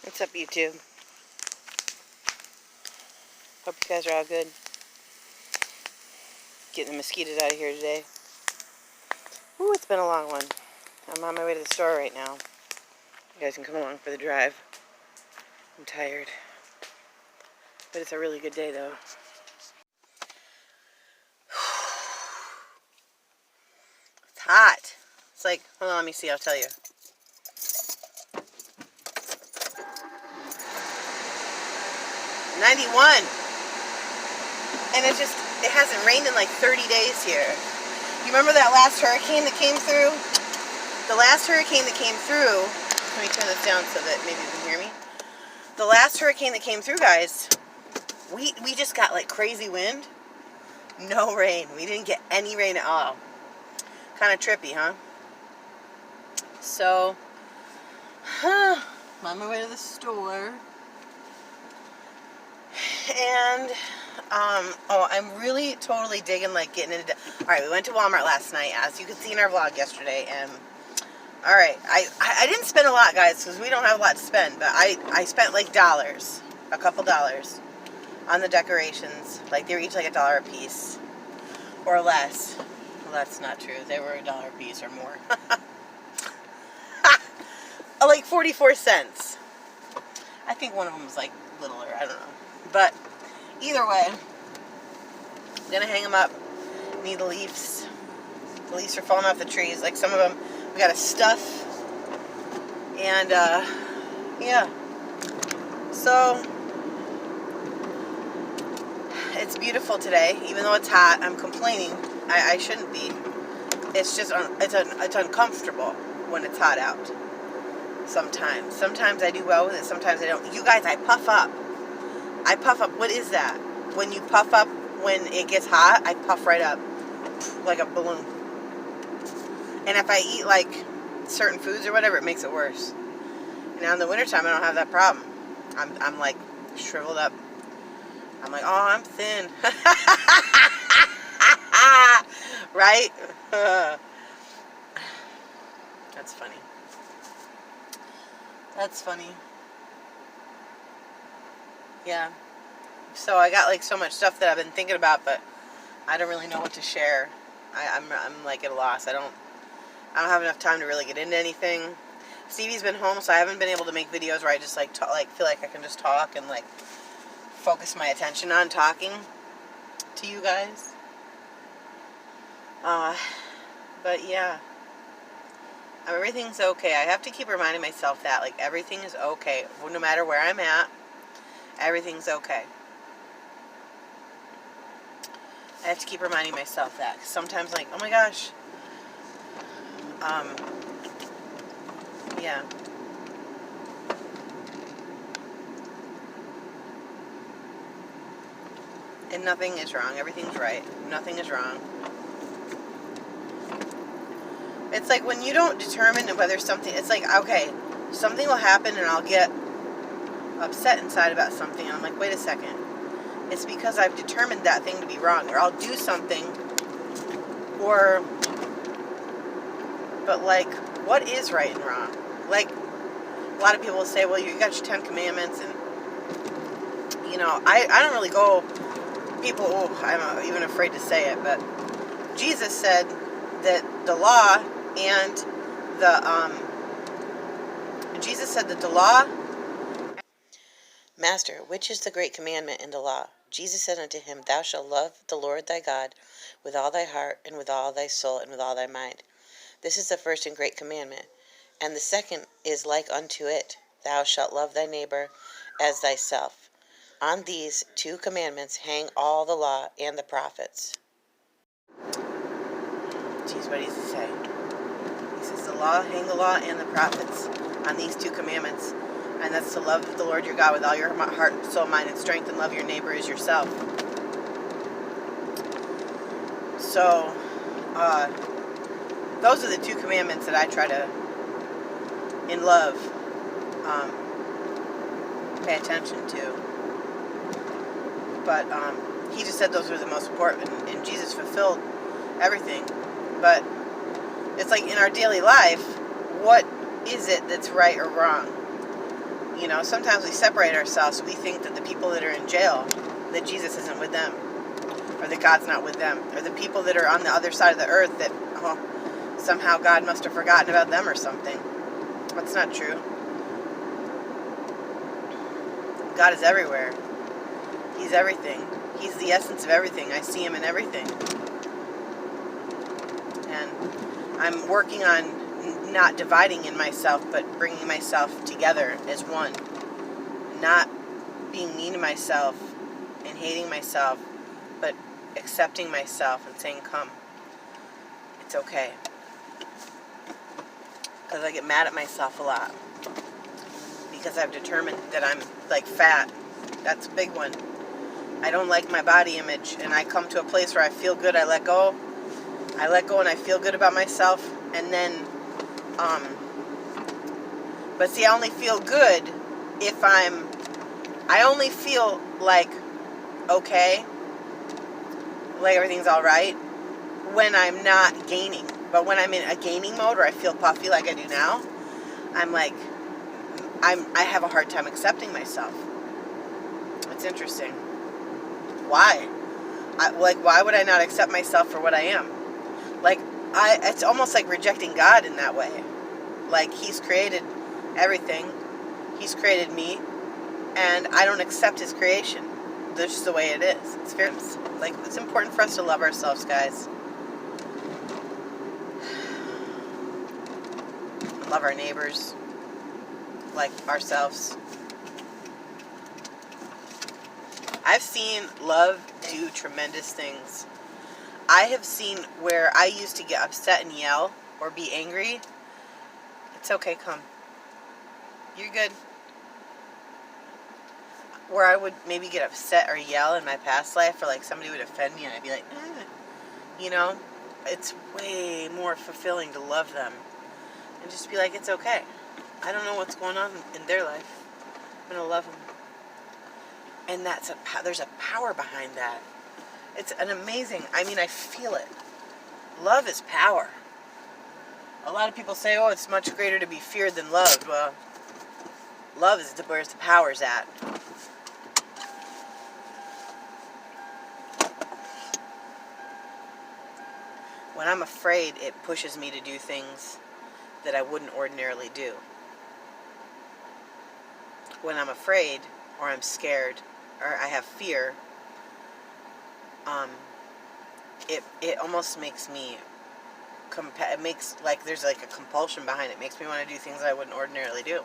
What's up, YouTube? Hope you guys are all good. Getting the mosquitoes out of here today. Ooh, it's been a long one. I'm on my way to the store right now. You guys can come along for the drive. I'm tired. But it's a really good day, though. It's hot. It's like, hold on, let me see, I'll tell you. .91. And it hasn't rained in like 30 days here. You remember that last hurricane that came through? The last hurricane that came through, let me turn this down so that maybe you can hear me. The last hurricane that came through, guys, we just got like crazy wind. No rain. We didn't get any rain at all. Kind of trippy, huh? So, I'm on my way to the store. And, I'm really totally digging, like, getting into... Alright, we went to Walmart last night, as you could see in our vlog yesterday, and... Alright, I didn't spend a lot, guys, because we don't have a lot to spend, but I spent, like, dollars. A couple dollars. On the decorations. Like, they were each, like, $1 a piece. Or less. Well, that's not true. They were $1 a piece or more. Like, 44 cents. I think one of them was, like, littler. I don't know. But either way, I'm gonna hang them up. Need the leaves. The leaves are falling off the trees. Like some of them, we gotta stuff. And yeah. So it's beautiful today, even though it's hot. I'm complaining. I shouldn't be. It's just it's uncomfortable when it's hot out. Sometimes I do well with it. Sometimes I don't. You guys, I puff up. What is that? When you puff up when it gets hot, I puff right up. Like a balloon. And if I eat, like, certain foods or whatever, it makes it worse. Now, in the wintertime, I don't have that problem. I'm like, shriveled up. I'm like, oh, I'm thin. Right? That's funny. That's funny. Yeah. So I got like so much stuff that I've been thinking about, but I don't really know what to share. I'm like at a loss. I don't have enough time to really get into anything. Stevie's been home, so I haven't been able to make videos where I just like feel like I can just talk and like focus my attention on talking to you guys. But yeah. Everything's okay. I have to keep reminding myself that like everything is okay. No matter where I'm at, everything's okay. I have to keep reminding myself that. Cause sometimes like, oh my gosh. Yeah. And nothing is wrong. Everything's right. Nothing is wrong. It's like when you don't determine whether something, it's like, okay, something will happen and I'll get upset inside about something. And I'm like, wait a second. It's because I've determined that thing to be wrong. Or I'll do something. But like, what is right and wrong? Like, a lot of people will say, well, you got your 10 commandments. And, you know, I don't really go, people, I'm even afraid to say it. But Jesus said that the law and Jesus said that the law... Master, which is the great commandment in the law? Jesus said unto him, Thou shalt love the Lord thy God with all thy heart, and with all thy soul, and with all thy mind. This is the first and great commandment. And the second is like unto it, Thou shalt love thy neighbor as thyself. On these 2 commandments hang all the law and the prophets. Geez, what does he say? He says hang the law and the prophets on these 2 commandments. And that's to love the Lord your God with all your heart, soul, mind, and strength, and love your neighbor as yourself. So, those are the 2 commandments that I try to, in love, pay attention to. But he just said those were the most important, and Jesus fulfilled everything. But it's like in our daily life, what is it that's right or wrong? You know, sometimes we separate ourselves. We think that the people that are in jail, that Jesus isn't with them, or that God's not with them, or the people that are on the other side of the earth, that somehow God must have forgotten about them or something. That's not true. God is everywhere. He's everything. He's the essence of everything. I see him in everything. And I'm working on not dividing in myself, but bringing myself together as one. Not being mean to myself and hating myself, but accepting myself and saying, come. It's okay. Because I get mad at myself a lot. Because I've determined that I'm like fat. That's a big one. I don't like my body image, and I come to a place where I feel good. I let go and I feel good about myself, and then but see, I only feel good if I only feel like okay, like everything's all right when I'm not gaining. But when I'm in a gaining mode, or I feel puffy like I do now, I'm like I have a hard time accepting myself. It's interesting. Why? Why would I not accept myself for what I am? Like, it's almost like rejecting God in that way. Like, he's created everything. He's created me. And I don't accept his creation. That's just the way it is. It's fair. Like, it's important for us to love ourselves, guys. Love our neighbors. Like ourselves. I've seen love do tremendous things. I have seen where I used to get upset and yell or be angry. It's okay, come. You're good. Where I would maybe get upset or yell in my past life, or like somebody would offend me and I'd be like, you know, it's way more fulfilling to love them and just be like, it's okay. I don't know what's going on in their life. I'm going to love them. And there's a power behind that. It's an amazing, I mean, I feel it. Love is power. A lot of people say, oh, it's much greater to be feared than loved. Well, love is where the power's at. When I'm afraid, it pushes me to do things that I wouldn't ordinarily do. When I'm afraid, or I'm scared, or I have fear, it almost makes me it makes like there's like a compulsion behind it. It makes me want to do things I wouldn't ordinarily do.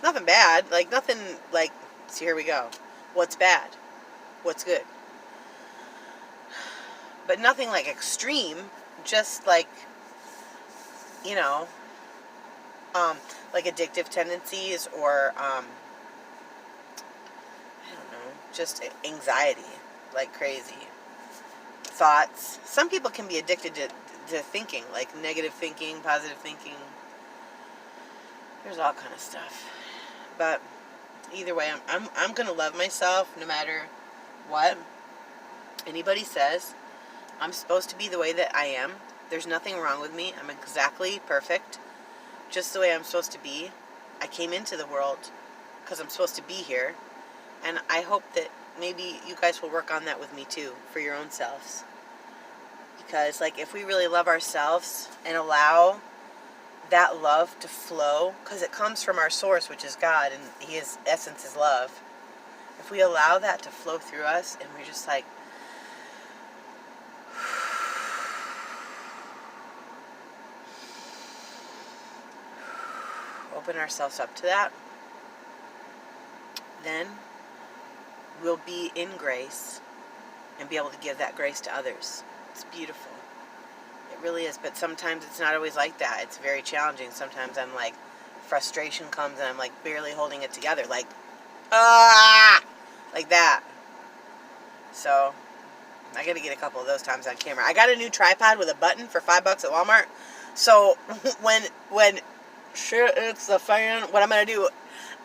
Nothing bad, like nothing like. So here we go. What's bad? What's good? But nothing like extreme. Just like, you know, like addictive tendencies, or I don't know, just anxiety, like crazy thoughts. Some people can be addicted to thinking, like negative thinking, positive thinking. There's all kind of stuff. But either way, I'm gonna love myself no matter what anybody says. I'm supposed to be the way that I am. There's nothing wrong with me. I'm exactly perfect, just the way I'm supposed to be. I came into the world because I'm supposed to be here, and I hope that maybe you guys will work on that with me too, for your own selves. Because, like, if we really love ourselves and allow that love to flow, because it comes from our source, which is God, and his essence is love. If we allow that to flow through us, and we're just like, open ourselves up to that, then we'll be in grace and be able to give that grace to others. It's beautiful. It really is. But sometimes it's not always like that. It's very challenging. Sometimes I'm like, frustration comes and I'm like barely holding it together. Like, like that. So I got to get a couple of those times on camera. I got a new tripod with a button for $5 at Walmart. So when shit hits the fan, what I'm going to do,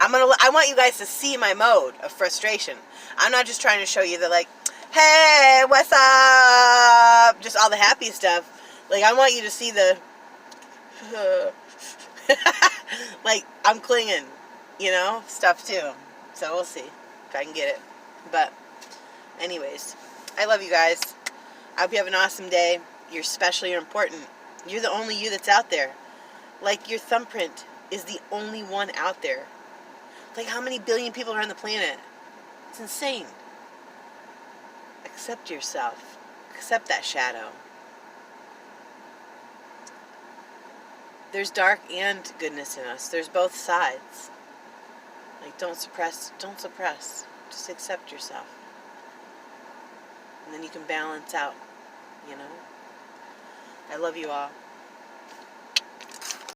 I want you guys to see my mode of frustration. I'm not just trying to show you that, like, hey, what's up? Just all the happy stuff. Like, I want you to see the, like, I'm clinging. you know, stuff too. So we'll see if I can get it. But anyways, I love you guys. I hope you have an awesome day. You're special, you're important. You're the only you that's out there. Like, your thumbprint is the only one out there. Like, how many billion people are on the planet? It's insane. Accept yourself. Accept that shadow. There's dark and goodness in us. There's both sides. Like, don't suppress. Don't suppress. Just accept yourself. And then you can balance out, you know? I love you all.